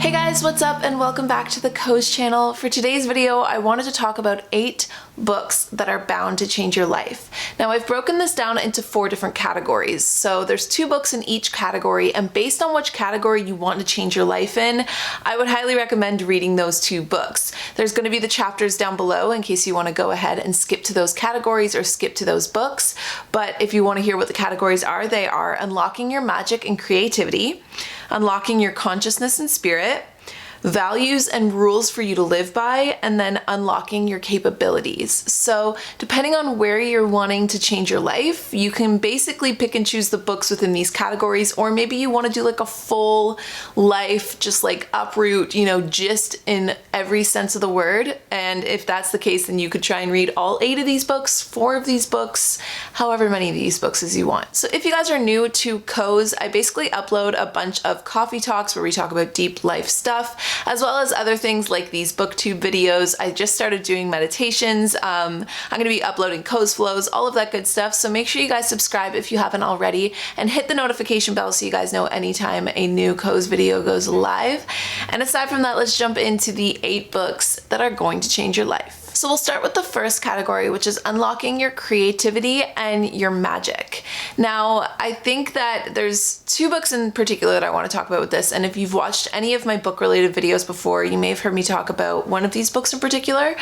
Hey guys, what's up and welcome back to the Koze channel. For today's video, I wanted to talk about 8 books that are bound to change your life. Now I've broken this down into 4 different categories. So there's 2 books in each category, and based on which category you want to change your life in, I would highly recommend reading those 2 books. There's going to be the chapters down below in case you want to go ahead and skip to those categories or skip to those books. But if you want to hear what the categories are, they are Unlocking Your Magic and Creativity, Unlocking Your Consciousness and Spirit, Values and Rules for You to Live By, and then Unlocking Your Capabilities. So depending on where you're wanting to change your life, you can basically pick and choose the books within these categories, or maybe you want to do like a full life, just like uproot, just in every sense of the word. And if that's the case, then you could try and read all 8 of these books, 4 of these books, however many of these books as you want. So if you guys are new to Koze, I basically upload a bunch of coffee talks where we talk about deep life stuff, as well as other things like these booktube videos. I just started doing meditations. I'm going to be uploading Koze flows, all of that good stuff. So make sure you guys subscribe if you haven't already, and hit the notification bell so you guys know anytime a new Koze video goes live. And aside from that, let's jump into the 8 books that are going to change your life. So we'll start with the first category, which is Unlocking Your Creativity and Your Magic. Now, I think that there's 2 books in particular that I want to talk about with this, and if you've watched any of my book-related videos before, you may have heard me talk about one of these books in particular,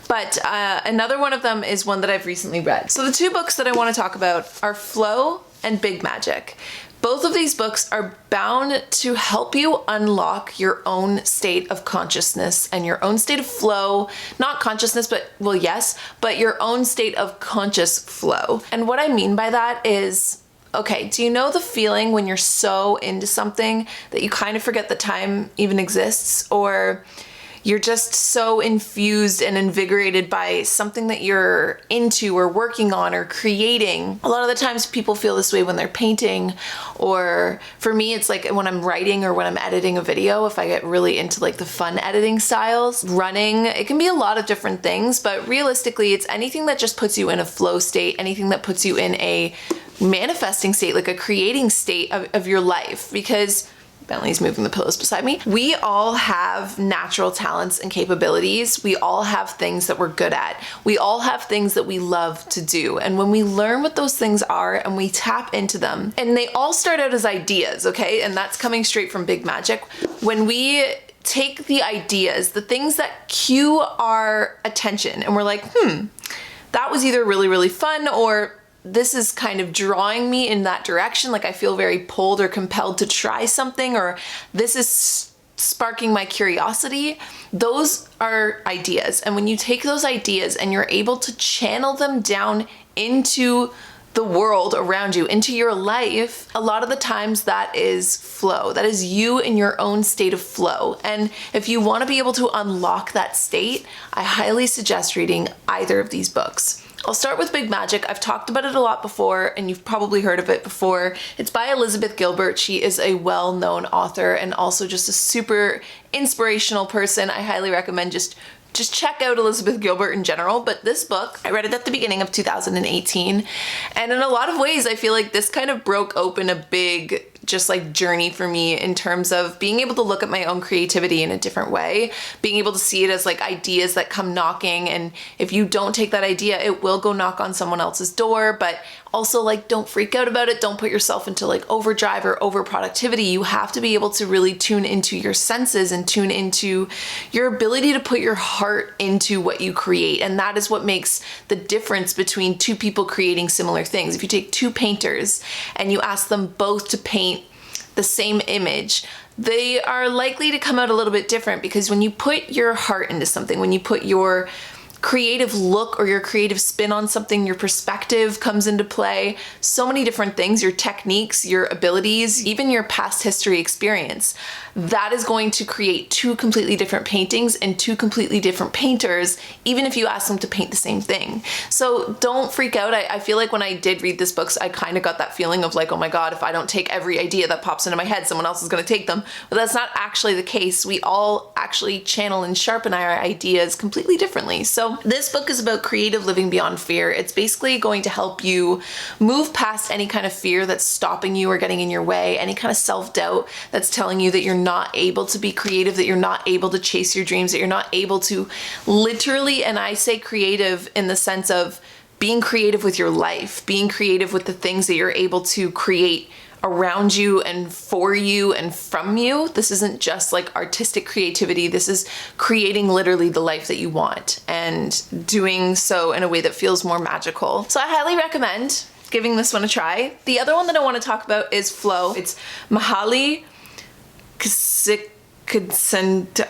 but another one of them is one that I've recently read. So the 2 books that I want to talk about are Flow and Big Magic. Both of these books are bound to help you unlock your own state of consciousness and your own state of flow, not consciousness, but well, yes, but your own state of conscious flow. And what I mean by that is, okay, do you know the feeling when you're so into something that you kind of forget that time even exists, or you're just so infused and invigorated by something that you're into or working on or creating? A lot of the times people feel this way when they're painting, or for me, it's like when I'm writing or when I'm editing a video, if I get really into like the fun editing styles. Running, it can be a lot of different things, but realistically, it's anything that just puts you in a flow state, anything that puts you in a manifesting state, like a creating state of your life, because Bentley's moving the pillows beside me. We all have natural talents and capabilities. We all have things that we're good at. We all have things that we love to do. And when we learn what those things are and we tap into them, and they all start out as ideas, okay? And that's coming straight from Big Magic. When we take the ideas, the things that cue our attention, and we're like, that was either really, really fun, or this is kind of drawing me in that direction, like I feel very pulled or compelled to try something, or this is sparking my curiosity. Those are ideas. And when you take those ideas and you're able to channel them down into the world around you, into your life, a lot of the times that is flow. That is you in your own state of flow. And if you want to be able to unlock that state, I highly suggest reading either of these books. I'll start with Big Magic. I've talked about it a lot before, and you've probably heard of it before. It's by Elizabeth Gilbert. She is a well-known author and also just a super inspirational person. I highly recommend just check out Elizabeth Gilbert in general. But this book, I read it at the beginning of 2018. And in a lot of ways, I feel like this kind of broke open a big just like journey for me in terms of being able to look at my own creativity in a different way, being able to see it as like ideas that come knocking. And if you don't take that idea, it will go knock on someone else's door. But also, like, don't freak out about it. Don't put yourself into like overdrive or over productivity. You have to be able to really tune into your senses and tune into your ability to put your heart into what you create. And that is what makes the difference between 2 people creating similar things. If you take 2 painters and you ask them both to paint the same image, they are likely to come out a little bit different, because when you put your heart into something, when you put your creative look or your creative spin on something, your perspective comes into play. So many different things, your techniques, your abilities, even your past history experience. That is going to create 2 completely different paintings and 2 completely different painters, even if you ask them to paint the same thing. So don't freak out. I feel like when I did read this book, I kind of got that feeling of like, oh my God, if I don't take every idea that pops into my head, someone else is going to take them. But that's not actually the case. We all actually channel and sharpen our ideas completely differently. So So this book is about creative living beyond fear. It's basically going to help you move past any kind of fear that's stopping you or getting in your way, any kind of self-doubt that's telling you that you're not able to be creative, that you're not able to chase your dreams, that you're not able to literally, and I say creative in the sense of being creative with your life, being creative with the things that you're able to create around you and for you and from you. This isn't just like artistic creativity. This is creating literally the life that you want and doing so in a way that feels more magical. So I highly recommend giving this one a try. The other one that I want to talk about is Flow. It's Mihaly Csikszentmihalyi.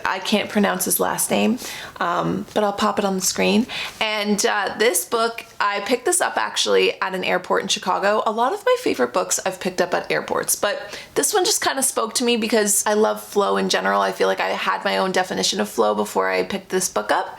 I can't pronounce his last name, but I'll pop it on the screen. And this book, I picked this up actually at an airport in Chicago. A lot of my favorite books I've picked up at airports, but this one just kind of spoke to me because I love flow in general. I feel like I had my own definition of flow before I picked this book up.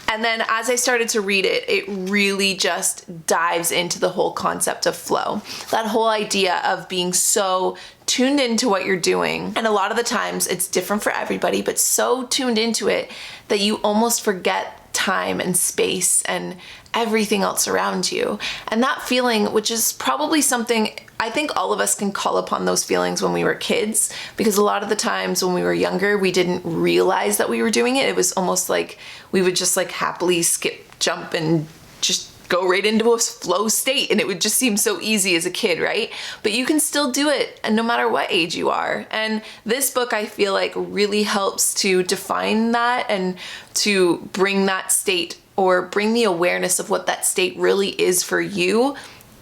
And then as I started to read it, it really just dives into the whole concept of flow. That whole idea of being so tuned into what you're doing. And a lot of the times it's different for everybody, but so tuned into it that you almost forget time and space and everything else around you. And that feeling, which is probably something I think all of us can call upon those feelings when we were kids, because a lot of the times when we were younger, we didn't realize that we were doing it. It was almost like we would just like happily skip, jump, and just go right into a flow state, and it would just seem so easy as a kid, right? But you can still do it, and no matter what age you are. And this book, I feel like, really helps to define that and to bring that state, or bring the awareness of what that state really is for you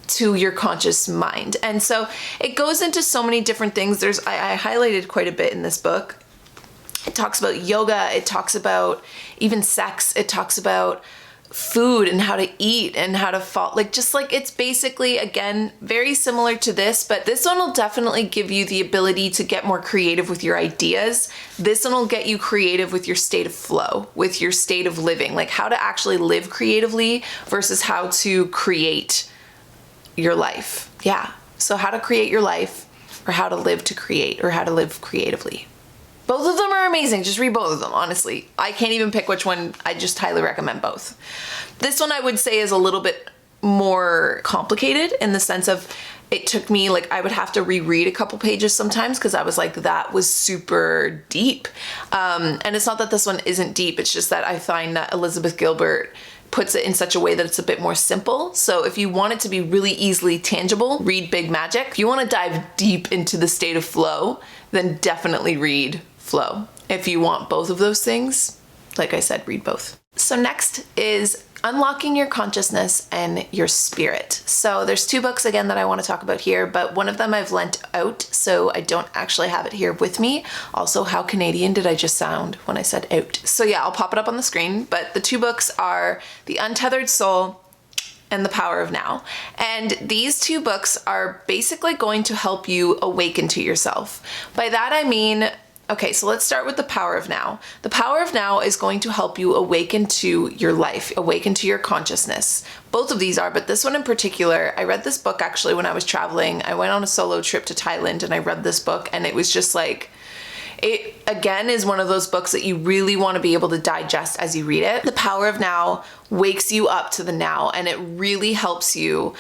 to your conscious mind. And so it goes into so many different things. I highlighted quite a bit in this book. It talks about yoga, it talks about even sex, it talks about food and how to eat and how to fall, like, just like, it's basically, again, very similar to this, but this one will definitely give you the ability to get more creative with your ideas. This one will get you creative with your state of flow, with your state of living, like how to actually live creatively versus how to create your life. Yeah. So how to create your life, or how to live to create, or how to live creatively. Both of them are amazing. Just read both of them, honestly. I can't even pick which one. I just highly recommend both. This one I would say is a little bit more complicated in the sense of it took me, like, I would have to reread a couple pages sometimes because I was like, that was super deep. And it's not that this one isn't deep. It's just that I find that Elizabeth Gilbert puts it in such a way that it's a bit more simple. So if you want it to be really easily tangible, read Big Magic. If you want to dive deep into the state of flow, then definitely read Flow. If you want both of those things, like I said, read both. So next is Unlocking Your Consciousness and Your Spirit. So there's two books again that I want to talk about here, but one of them I've lent out, so I don't actually have it here with me. Also, how Canadian did I just sound when I said out? So yeah, I'll pop it up on the screen, but the two books are The Untethered Soul and The Power of Now. And these two books are basically going to help you awaken to yourself. By that I mean, okay, so let's start with The Power of Now. The Power of Now is going to help you awaken to your life, awaken to your consciousness. Both of these are, but this one in particular, I read this book actually when I was traveling. I went on a solo trip to Thailand and I read this book, and it was just like, it again is one of those books that you really want to be able to digest as you read it. The Power of Now wakes you up to the now, and it really helps you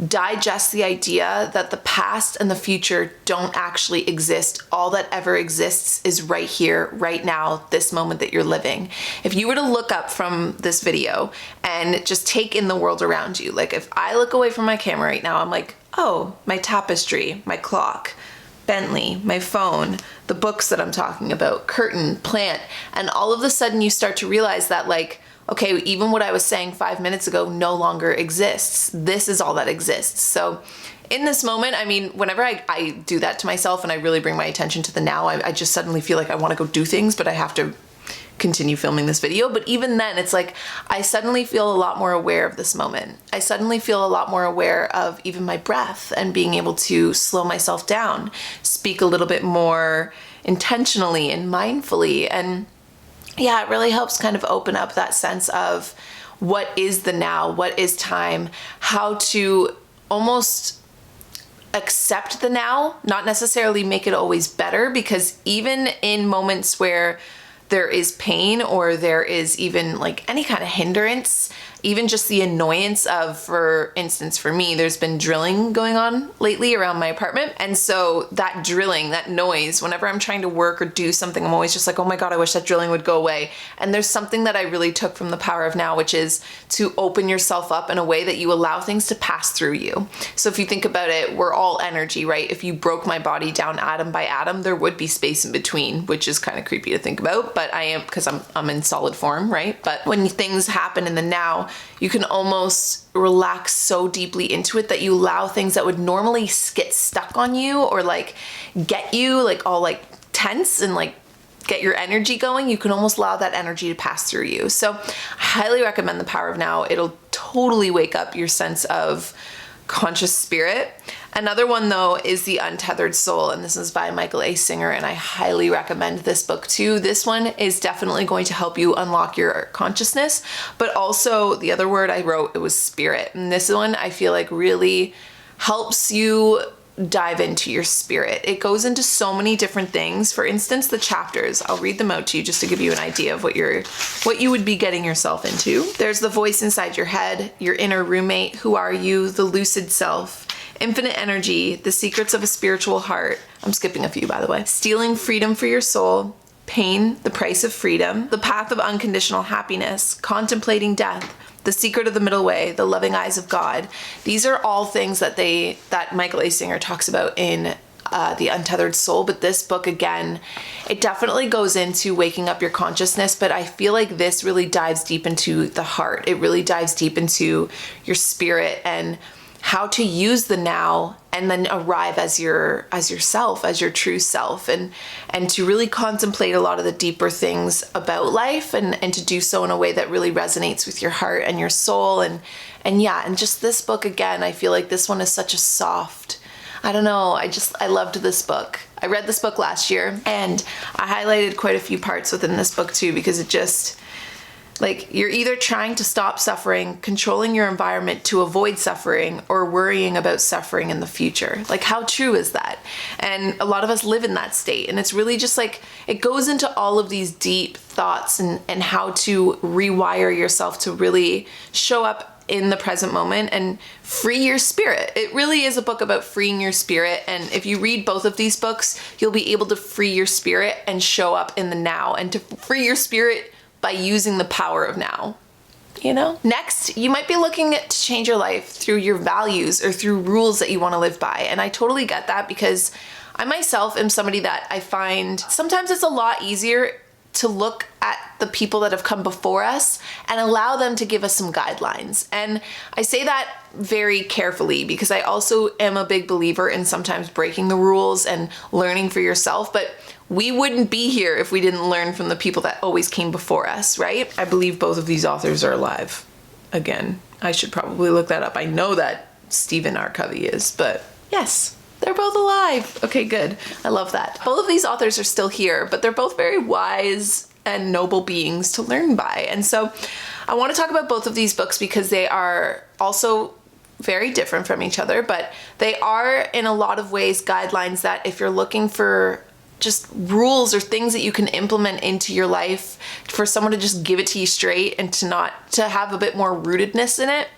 digest the idea that the past and the future don't actually exist. All that ever exists is right here, right now, this moment that you're living. If you were to look up from this video and just take in the world around you, like if I look away from my camera right now, I'm like, oh, my tapestry, my clock, Bentley, my phone, the books that I'm talking about, curtain, plant, and all of a sudden you start to realize that, like, okay, even what I was saying 5 minutes ago no longer exists. This is all that exists. So in this moment, I mean, whenever I do that to myself and I really bring my attention to the now, I just suddenly feel like I want to go do things, but I have to continue filming this video. But even then, it's like I suddenly feel a lot more aware of this moment. I suddenly feel a lot more aware of even my breath and being able to slow myself down, speak a little bit more intentionally and mindfully. And yeah, it really helps kind of open up that sense of what is the now, what is time, how to almost accept the now, not necessarily make it always better, because even in moments where there is pain or there is even like any kind of hindrance, even just the annoyance of, for instance, for me, there's been drilling going on lately around my apartment. And so that drilling, that noise, whenever I'm trying to work or do something, I'm always just like, oh my God, I wish that drilling would go away. And there's something that I really took from the power of now, which is to open yourself up in a way that you allow things to pass through you. So if you think about it, we're all energy, right? If you broke my body down atom by atom, there would be space in between, which is kind of creepy to think about, but I am, because I'm in solid form, right? But when things happen in the now, you can almost relax so deeply into it that you allow things that would normally get stuck on you or like get you like all like tense and like get your energy going. You can almost allow that energy to pass through you. So I highly recommend The Power of Now. It'll totally wake up your sense of conscious spirit. Another one though is The Untethered Soul, and this is by Michael A. Singer, and I highly recommend this book too. This one is definitely going to help you unlock your consciousness, but also the other word I wrote, it was spirit. And this one I feel like really helps you dive into your spirit. It goes into so many different things. For instance, the chapters, I'll read them out to you just to give you an idea of what you would be getting yourself into. There's the voice inside your head, your inner roommate, who are you, the lucid self, infinite energy, the secrets of a spiritual heart. I'm skipping a few, by the way. Stealing freedom for your soul, pain, the price of freedom, the path of unconditional happiness, contemplating death, the secret of the middle way, the loving eyes of God. These are all things that Michael A. Singer talks about in The Untethered Soul. But this book, again, it definitely goes into waking up your consciousness, but I feel like this really dives deep into the heart. It really dives deep into your spirit and how to use the now and then arrive as yourself, as your true self, and to really contemplate a lot of the deeper things about life and to do so in a way that really resonates with your heart and your soul. And just this book, again, I feel like this one is such a soft, I don't know, I loved this book. I read this book last year and I highlighted quite a few parts within this book too, because it just, like, you're either trying to stop suffering, controlling your environment to avoid suffering, or worrying about suffering in the future. Like, how true is that? And a lot of us live in that state. And it's really just like, it goes into all of these deep thoughts and how to rewire yourself to really show up in the present moment and free your spirit. It really is a book about freeing your spirit. And if you read both of these books, you'll be able to free your spirit and show up in the now, and to free your spirit by using the power of now, you know? Next, you might be looking to change your life through your values or through rules that you want to live by. And I totally get that, because I myself am somebody that I find sometimes it's a lot easier to look at the people that have come before us and allow them to give us some guidelines. And I say that very carefully, because I also am a big believer in sometimes breaking the rules and learning for yourself. But we wouldn't be here if we didn't learn from the people that always came before us, right? I believe both of these authors are alive. Again, I should probably look that up. I know that Stephen R. Covey is, but yes, they're both alive. Okay, good. I love that. Both of these authors are still here, but they're both very wise and noble beings to learn by. And so I want to talk about both of these books because they are also very different from each other, but they are in a lot of ways guidelines that if you're looking for just rules or things that you can implement into your life, for someone to just give it to you straight and to have a bit more rootedness in it,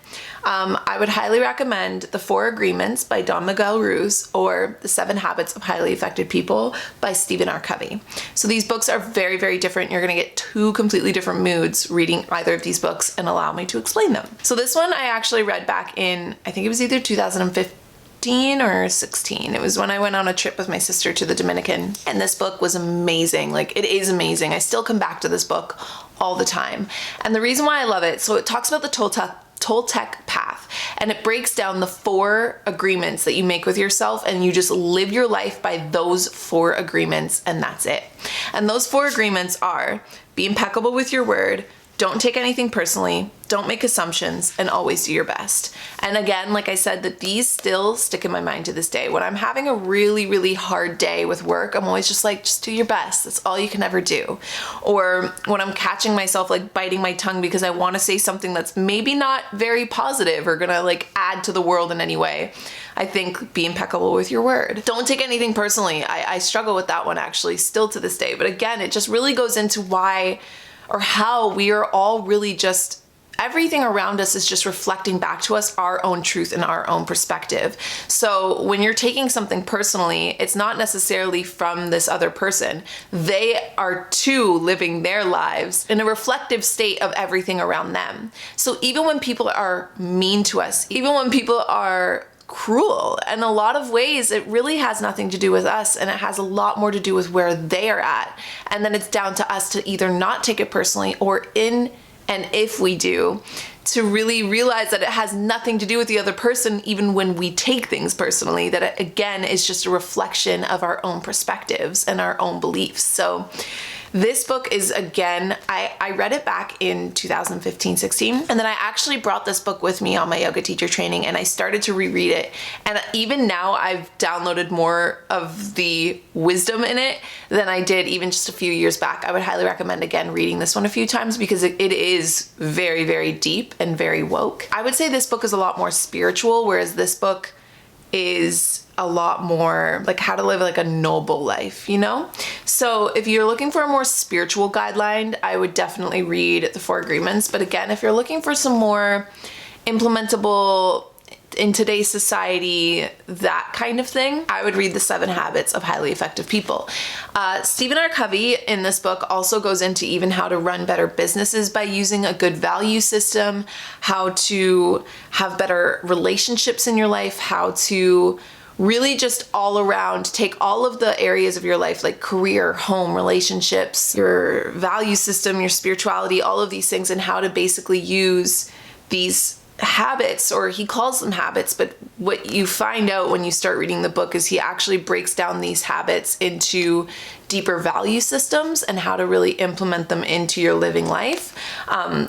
I would highly recommend The 4 Agreements by Don Miguel Ruiz or The 7 Habits of Highly Effective People by Stephen R. Covey. So these books are very, very different. You're going to get 2 completely different moods reading either of these books, and allow me to explain them. So this one I actually read back in, I think it was either 2015 or 16. It was when I went on a trip with my sister to the Dominican, and this book was amazing. Like, it is amazing. I still come back to this book all the time. And the reason why I love it, so it talks about the Toltec path, and it breaks down the 4 agreements that you make with yourself, and you just live your life by those 4 agreements, and that's it. And those 4 agreements are: be impeccable with your word, Don't take anything personally, don't make assumptions, and always do your best. And again, like I said, that these still stick in my mind to this day. When I'm having a really, really hard day with work, I'm always just like, just do your best. That's all you can ever do. Or when I'm catching myself like biting my tongue because I want to say something that's maybe not very positive or gonna like add to the world in any way, I think be impeccable with your word. Don't take anything personally. I struggle with that one actually still to this day. But again, it just really goes into why or how we are all really just, everything around us is just reflecting back to us our own truth and our own perspective. So when you're taking something personally, it's not necessarily from this other person. They are too living their lives in a reflective state of everything around them. So even when people are mean to us, even when people are cruel, in a lot of ways it really has nothing to do with us, and it has a lot more to do with where they are at. And then it's down to us to either not take it personally, or and if we do, to really realize that it has nothing to do with the other person, even when we take things personally, that it again is just a reflection of our own perspectives and our own beliefs. So this book is, again, I read it back in 2015-16, and then I actually brought this book with me on my yoga teacher training, and I started to reread it. And even now I've downloaded more of the wisdom in it than I did even just a few years back. I would highly recommend, again, reading this one a few times because it is very, very deep and very woke. I would say this book is a lot more spiritual, whereas this book is a lot more like how to live like a noble life, you know? So if you're looking for a more spiritual guideline, I would definitely read The Four Agreements. But again, if you're looking for some more implementable in today's society, that kind of thing, I would read The 7 Habits of Highly Effective People. Stephen R. Covey in this book also goes into even how to run better businesses by using a good value system, how to have better relationships in your life, how to really just all around take all of the areas of your life, like career, home, relationships, your value system, your spirituality, all of these things, and how to basically use these habits, or he calls them habits, but what you find out when you start reading the book is he actually breaks down these habits into deeper value systems and how to really implement them into your living life.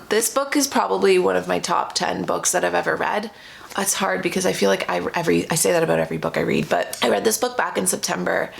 This book is probably one of my top 10 books that I've ever read. It's hard because I feel like I say that about every book I read, but I read this book back in September,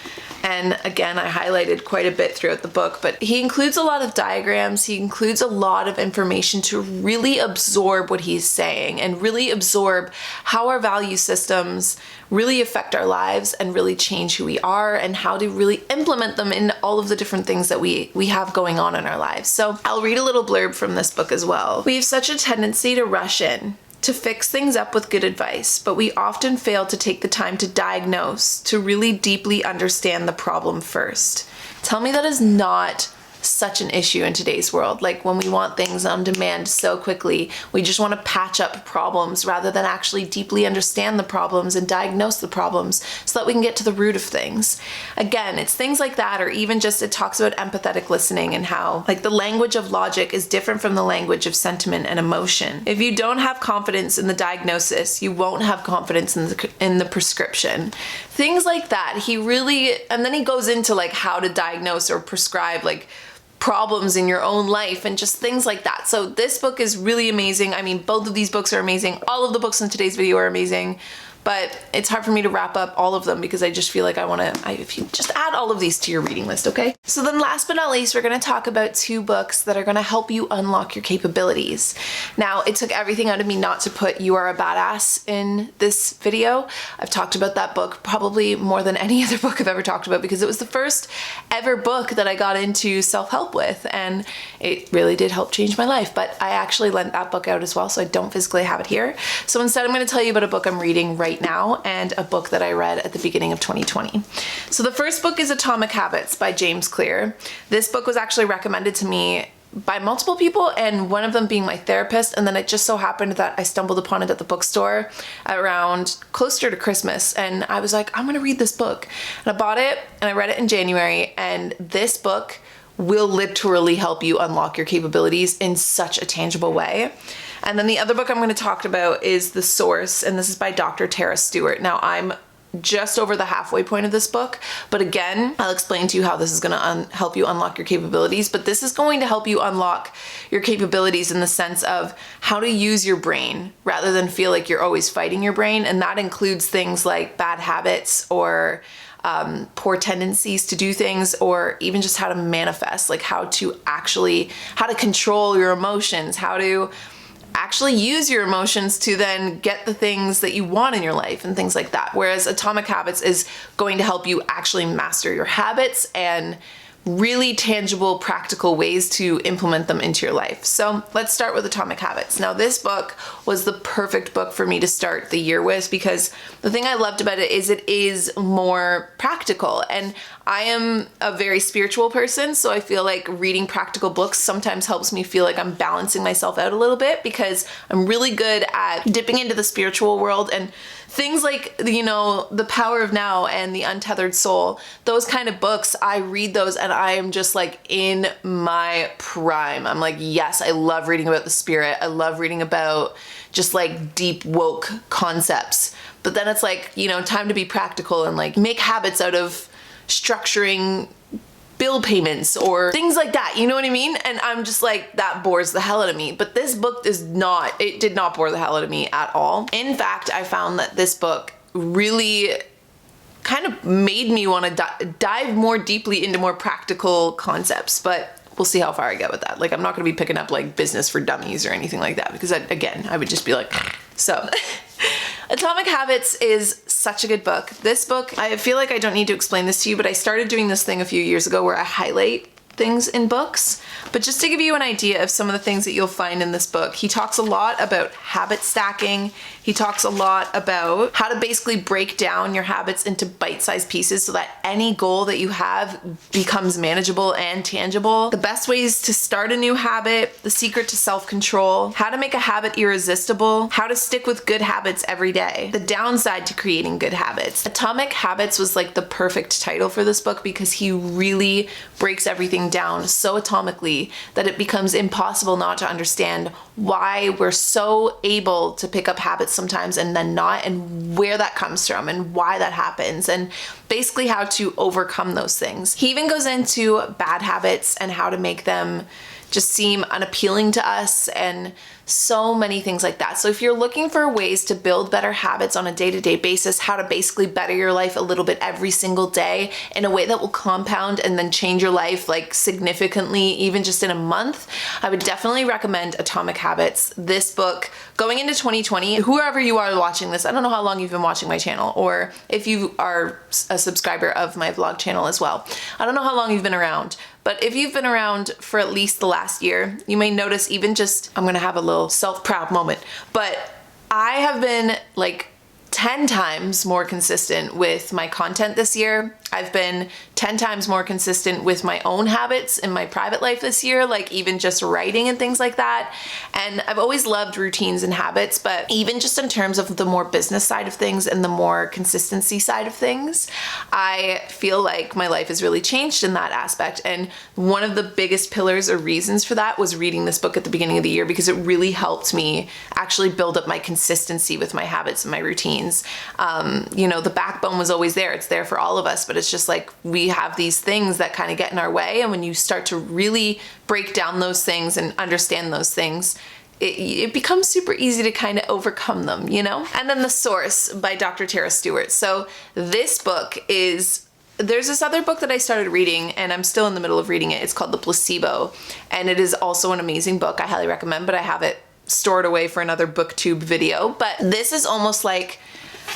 and again, I highlighted quite a bit throughout the book, but he includes a lot of diagrams, he includes a lot of information to really absorb what he's saying and really absorb how our value systems really affect our lives and really change who we are, and how to really implement them in all of the different things that we have going on in our lives. So I'll read a little blurb from this book as well. We have such a tendency to rush in, to fix things up with good advice, but we often fail to take the time to diagnose, to really deeply understand the problem first. Tell me that is not such an issue in today's world. Like when we want things on demand so quickly, we just want to patch up problems rather than actually deeply understand the problems and diagnose the problems so that we can get to the root of things. Again, it's things like that, or even just it talks about empathetic listening and how like the language of logic is different from the language of sentiment and emotion. If you don't have confidence in the diagnosis, you won't have confidence in the prescription. Things like that. He really, and then he goes into like how to diagnose or prescribe like problems in your own life and just things like that. So this book is really amazing. I mean, both of these books are amazing. All of the books in today's video are amazing, but it's hard for me to wrap up all of them because I just feel like if you just add all of these to your reading list, okay? So then last but not least, we're gonna talk about 2 books that are gonna help you unlock your capabilities. Now, it took everything out of me not to put You Are a Badass in this video. I've talked about that book probably more than any other book I've ever talked about because it was the first ever book that I got into self-help with, and it really did help change my life. But I actually lent that book out as well, so I don't physically have it here. So instead, I'm gonna tell you about a book I'm reading right now and a book that I read at the beginning of 2020. So the first book is Atomic Habits by James Clear. This book was actually recommended to me by multiple people, and one of them being my therapist, and then it just so happened that I stumbled upon it at the bookstore around closer to Christmas, and I was like, I'm gonna read this book. And I bought it and I read it in January, and this book will literally help you unlock your capabilities in such a tangible way. And then the other book I'm going to talk about is The Source, and this is by Dr. Tara Stewart. Now, I'm just over the halfway point of this book. But again, I'll explain to you how this is going to help you unlock your capabilities. But this is going to help you unlock your capabilities in the sense of how to use your brain rather than feel like you're always fighting your brain. And that includes things like bad habits or poor tendencies to do things, or even just how to manifest, like how to control your emotions, how to actually use your emotions to then get the things that you want in your life and things like that. Whereas Atomic Habits is going to help you actually master your habits and really tangible, practical ways to implement them into your life. So let's start with Atomic Habits. Now, this book was the perfect book for me to start the year with because the thing I loved about it is more practical. And I am a very spiritual person, so I feel like reading practical books sometimes helps me feel like I'm balancing myself out a little bit because I'm really good at dipping into the spiritual world and things like, The Power of Now and the Untethered Soul, those kind of books, I read those and I am just like in my prime. I'm like, yes, I love reading about the spirit. I love reading about just like deep woke concepts. But then it's like, time to be practical and like make habits out of structuring bill payments or things like that, you know what I mean? And I'm just like, that bores the hell out of me. But this book did not bore the hell out of me at all. In fact, I found that this book really kind of made me want to dive more deeply into more practical concepts, but we'll see how far I get with that. Like, I'm not going to be picking up like Business for Dummies or anything like that because I would just be like, so. Atomic Habits is such a good book. This book, I feel like I don't need to explain this to you, but I started doing this thing a few years ago where I highlight things in books. But just to give you an idea of some of the things that you'll find in this book, he talks a lot about habit stacking. He talks a lot about how to basically break down your habits into bite-sized pieces so that any goal that you have becomes manageable and tangible. The best ways to start a new habit, the secret to self-control, how to make a habit irresistible, how to stick with good habits every day, the downside to creating good habits. Atomic Habits was like the perfect title for this book because he really breaks everything down so atomically that it becomes impossible not to understand why we're so able to pick up habits sometimes and then not, and where that comes from and why that happens, and basically how to overcome those things. He even goes into bad habits and how to make them just seem unappealing to us and so many things like that. So if you're looking for ways to build better habits on a day-to-day basis, how to basically better your life a little bit every single day in a way that will compound and then change your life like significantly, even just in a month, I would definitely recommend Atomic Habits. This book, going into 2020, whoever you are watching this, I don't know how long you've been watching my channel, or if you are a subscriber of my vlog channel as well. I don't know how long you've been around, but if you've been around for at least the last year, you may notice even just, I'm gonna have a little self-proud moment, but I have been like 10 times more consistent with my content this year. I've been 10 times more consistent with my own habits in my private life this year, like even just writing and things like that. And I've always loved routines and habits, but even just in terms of the more business side of things and the more consistency side of things, I feel like my life has really changed in that aspect. And one of the biggest pillars or reasons for that was reading this book at the beginning of the year because it really helped me actually build up my consistency with my habits and my routines. The backbone was always there. It's there for all of us, but it's just like we have these things that kind of get in our way. And when you start to really break down those things and understand those things, it becomes super easy to kind of overcome them, And then The Source by Dr. Tara Stewart. So this book there's this other book that I started reading and I'm still in the middle of reading it. It's called The Placebo. And it is also an amazing book. I highly recommend, but I have it stored away for another booktube video. But this is almost like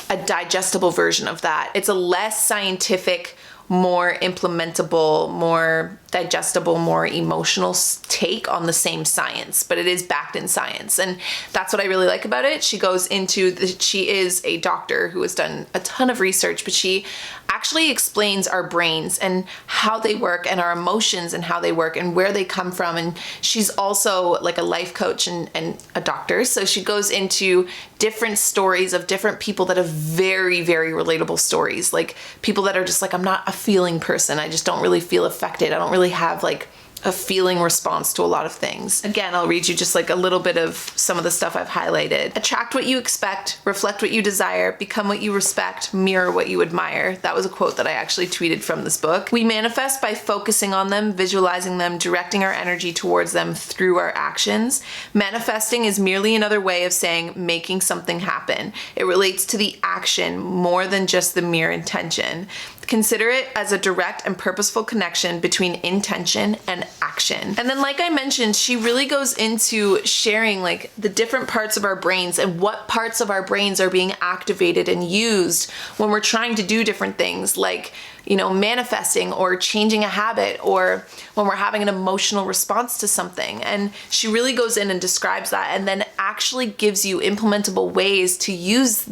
a digestible version of that. It's a less scientific, more implementable, more digestible, more emotional take on the same science, but it is backed in science. And that's what I really like about it. She goes into, she is a doctor who has done a ton of research, but she actually explains our brains and how they work and our emotions and how they work and where they come from. And she's also like a life coach and a doctor. So she goes into different stories of different people that have very, very relatable stories. Like people that are just like, I'm not a feeling person. I just don't really feel affected. I don't really have like a feeling response to a lot of things. Again, I'll read you just like a little bit of some of the stuff I've highlighted. Attract what you expect, reflect what you desire, become what you respect, mirror what you admire. That was a quote that I actually tweeted from this book. We manifest by focusing on them, visualizing them, directing our energy towards them through our actions. Manifesting is merely another way of saying making something happen. It relates to the action more than just the mere intention. Consider it as a direct and purposeful connection between intention and action. And then, like I mentioned, she really goes into sharing like the different parts of our brains and what parts of our brains are being activated and used when we're trying to do different things, like, you know, manifesting or changing a habit, or when we're having an emotional response to something. And she really goes in and describes that, and then actually gives you implementable ways to use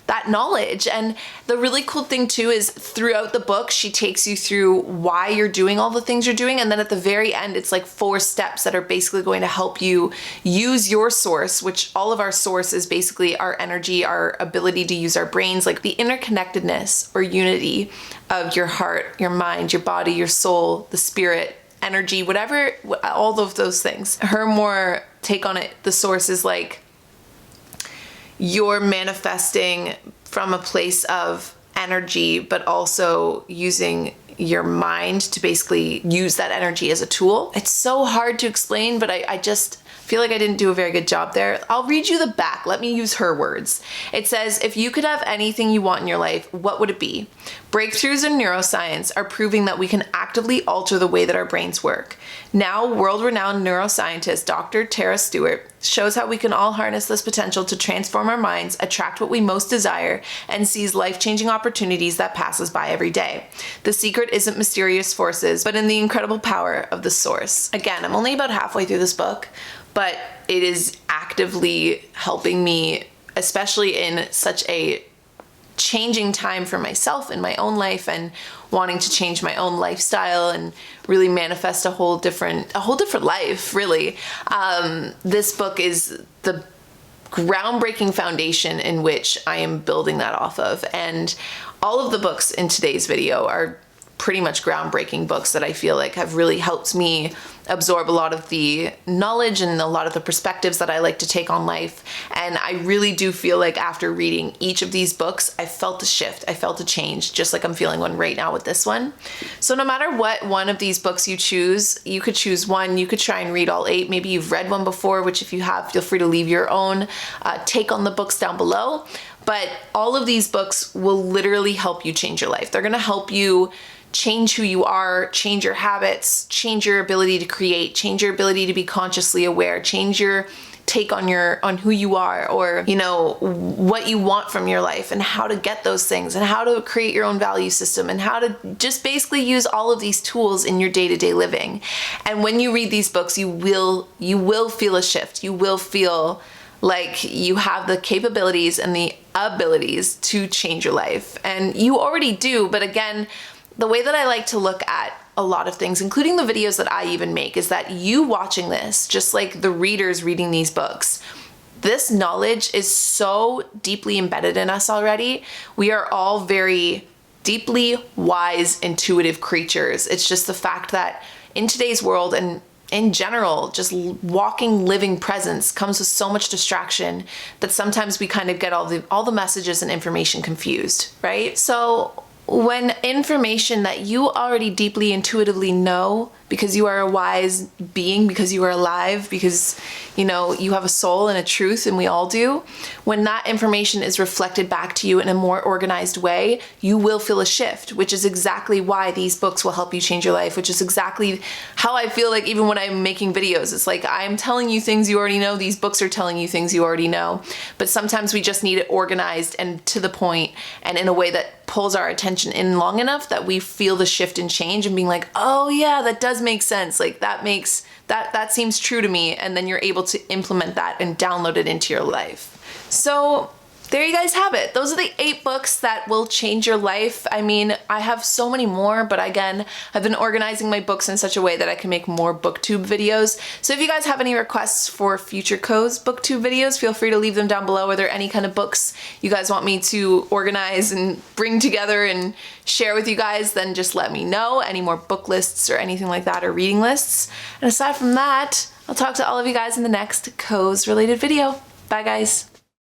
that knowledge. And the really cool thing too is throughout the book, she takes you through why you're doing all the things you're doing. And then at the very end, it's like 4 steps that are basically going to help you use your source, which all of our source is basically our energy, our ability to use our brains, like the interconnectedness or unity of your heart, your mind, your body, your soul, the spirit, energy, whatever, all of those things. Her more take on it, the source is like, you're manifesting from a place of energy, but also using your mind to basically use that energy as a tool. It's so hard to explain, but I just feel like I didn't do a very good job there. I'll read you the back. Let me use her words. It says, if you could have anything you want in your life, what would it be? Breakthroughs in neuroscience are proving that we can actively alter the way that our brains work. Now, world-renowned neuroscientist Dr. Tara Stewart shows how we can all harness this potential to transform our minds, attract what we most desire, and seize life-changing opportunities that pass us by every day. The secret isn't mysterious forces, but in the incredible power of the source. Again, I'm only about halfway through this book, but it is actively helping me, especially in such a changing time for myself in my own life and wanting to change my own lifestyle and really manifest a whole different life, really. This book is the groundbreaking foundation in which I am building that off of. And all of the books in today's video are pretty much groundbreaking books that I feel like have really helped me absorb a lot of the knowledge and a lot of the perspectives that I like to take on life. And I really do feel like after reading each of these books, I felt a shift, I felt a change, just like I'm feeling one right now with this one. So no matter what one of these books you choose, you could choose one, you could try and read all 8. Maybe you've read one before, which if you have, feel free to leave your own take on the books down below. But all of these books will literally help you change your life. They're gonna help you change who you are, change your habits, change your ability to create, change your ability to be consciously aware, change your take on who you are, or, you know, what you want from your life and how to get those things and how to create your own value system and how to just basically use all of these tools in your day-to-day living. And when you read these books, you will feel a shift. You will feel like you have the capabilities and the abilities to change your life. And you already do, but again, the way that I like to look at a lot of things, including the videos that I even make, is that you watching this, just like the readers reading these books, this knowledge is so deeply embedded in us already. We are all very deeply wise, intuitive creatures. It's just the fact that in today's world and in general, just walking, living presence comes with so much distraction that sometimes we kind of get all the messages and information confused, right? So when information that you already deeply intuitively know, because you are a wise being, because you are alive, because, you know, you have a soul and a truth, and we all do, when that information is reflected back to you in a more organized way, you will feel a shift, which is exactly why these books will help you change your life, which is exactly how I feel like even when I'm making videos. It's like I'm telling you things you already know, these books are telling you things you already know, but sometimes we just need it organized and to the point and in a way that pulls our attention in long enough that we feel the shift and change and being like, oh yeah, that does make sense. Like that seems true to me. And then you're able to implement that and download it into your life. So there you guys have it. Those are the 8 books that will change your life. I mean, I have so many more, but again, I've been organizing my books in such a way that I can make more booktube videos. So if you guys have any requests for future Koze booktube videos, feel free to leave them down below. Are there any kind of books you guys want me to organize and bring together and share with you guys? Then just let me know. Any more book lists or anything like that, or reading lists. And aside from that, I'll talk to all of you guys in the next Koze related video. Bye guys.